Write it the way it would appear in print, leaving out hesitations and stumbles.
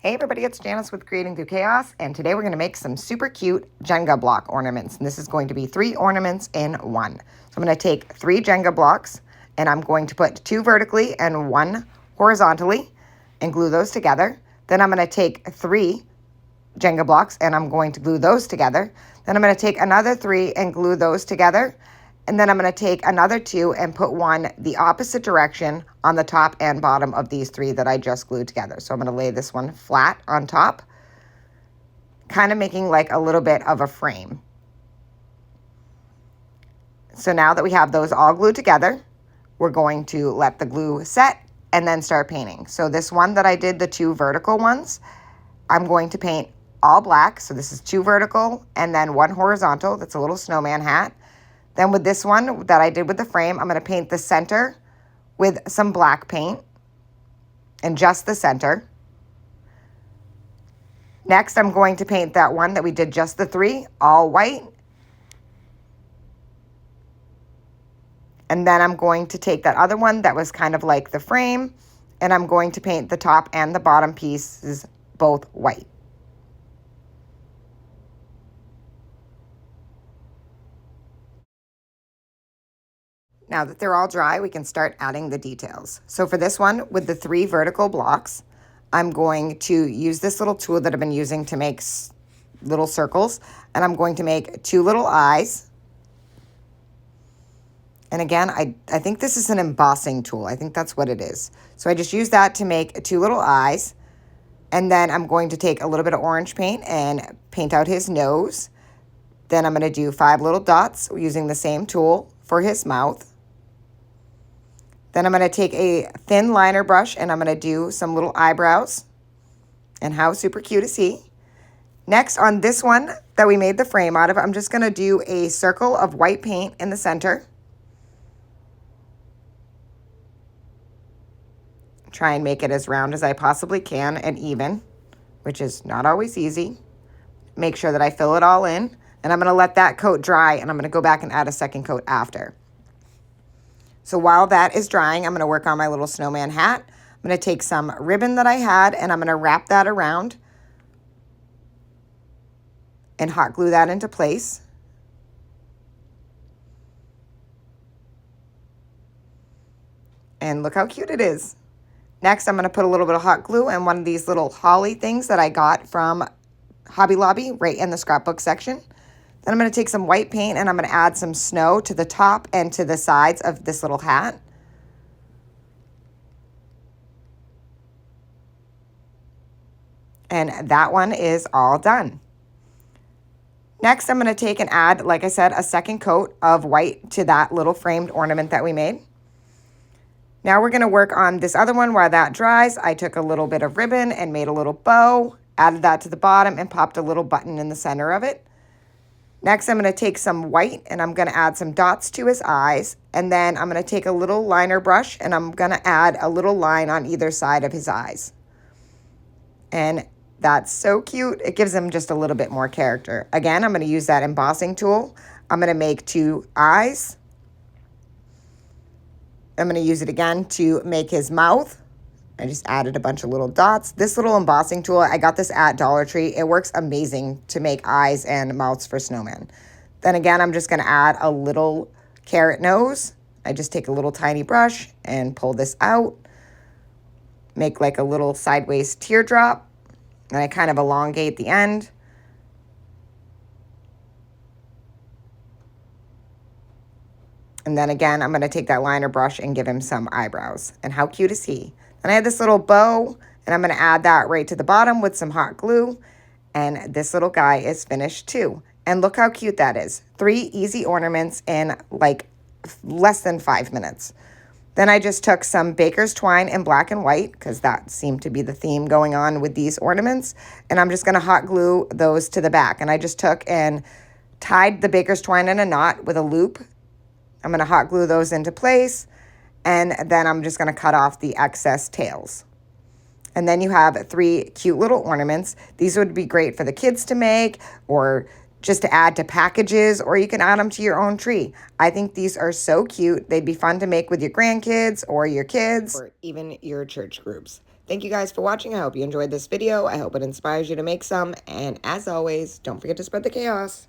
Hey everybody, it's Janice with Creating Through Chaos, and today we're going to make some super cute Jenga block ornaments. And this is going to be 3 ornaments in one. So I'm going to take 3 Jenga blocks, and I'm going to put 2 vertically and 1 horizontally, and glue those together. Then I'm going to take 3 Jenga blocks, and I'm going to glue those together. Then I'm going to take another 3 and glue those together. And then I'm going to take another 2 and put one the opposite direction on the top and bottom of these 3 that I just glued together. So I'm going to lay this one flat on top, kind of making like a little bit of a frame. So now that we have those all glued together, we're going to let the glue set and then start painting. So this one that I did, the 2 vertical ones, I'm going to paint all black. So this is 2 vertical and then 1 horizontal. That's a little snowman hat. Then with this one that I did with the frame, I'm going to paint the center with some black paint and just the center. Next, I'm going to paint that one that we did just the 3, all white. And then I'm going to take that other one that was kind of like the frame, and I'm going to paint the top and the bottom pieces both white. Now that they're all dry, we can start adding the details. So for this one, with the 3 vertical blocks, I'm going to use this little tool that I've been using to make little circles, and I'm going to make 2 little eyes. And again, I think this is an embossing tool. I think that's what it is. So I just use that to make 2 little eyes, and then I'm going to take a little bit of orange paint and paint out his nose. Then I'm going to do 5 little dots using the same tool for his mouth. Then I'm going to take a thin liner brush and I'm going to do some little eyebrows. And how super cute is he? Next, on this one that we made the frame out of, I'm just going to do a circle of white paint in the center. Try and make it as round as I possibly can and even, which is not always easy. Make sure that I fill it all in. And I'm going to let that coat dry, and I'm going to go back and add a second coat after. So while that is drying, I'm going to work on my little snowman hat. I'm going to take some ribbon that I had, and I'm going to wrap that around and hot glue that into place. And look how cute it is. Next, I'm going to put a little bit of hot glue in one of these little holly things that I got from Hobby Lobby right in the scrapbook section. Then I'm going to take some white paint and I'm going to add some snow to the top and to the sides of this little hat. And that one is all done. Next, I'm going to take and add, like I said, a second coat of white to that little framed ornament that we made. Now we're going to work on this other one. While that dries, I took a little bit of ribbon and made a little bow, added that to the bottom, and popped a little button in the center of it. Next, I'm going to take some white and I'm going to add some dots to his eyes. And then I'm going to take a little liner brush and I'm going to add a little line on either side of his eyes. And that's so cute. It gives him just a little bit more character. Again, I'm going to use that embossing tool. I'm going to make 2 eyes. I'm going to use it again to make his mouth. I just added a bunch of little dots. This little embossing tool, I got this at Dollar Tree. It works amazing to make eyes and mouths for snowmen. Then again, I'm just going to add a little carrot nose. I just take a little tiny brush and pull this out. Make like a little sideways teardrop. And I kind of elongate the end. And then again, I'm going to take that liner brush and give him some eyebrows. And how cute is he? Then I have this little bow, and I'm going to add that right to the bottom with some hot glue. And this little guy is finished too. And look how cute that is. 3 easy ornaments in like less than 5 minutes. Then I just took some baker's twine in black and white, because that seemed to be the theme going on with these ornaments. And I'm just going to hot glue those to the back. And I just took and tied the baker's twine in a knot with a loop. I'm going to hot glue those into place. And then I'm just going to cut off the excess tails. And then you have 3 cute little ornaments. These would be great for the kids to make, or just to add to packages, or you can add them to your own tree. I think these are so cute. They'd be fun to make with your grandkids or your kids, or even your church groups. Thank you guys for watching. I hope you enjoyed this video. I hope it inspires you to make some. And as always, don't forget to spread the chaos.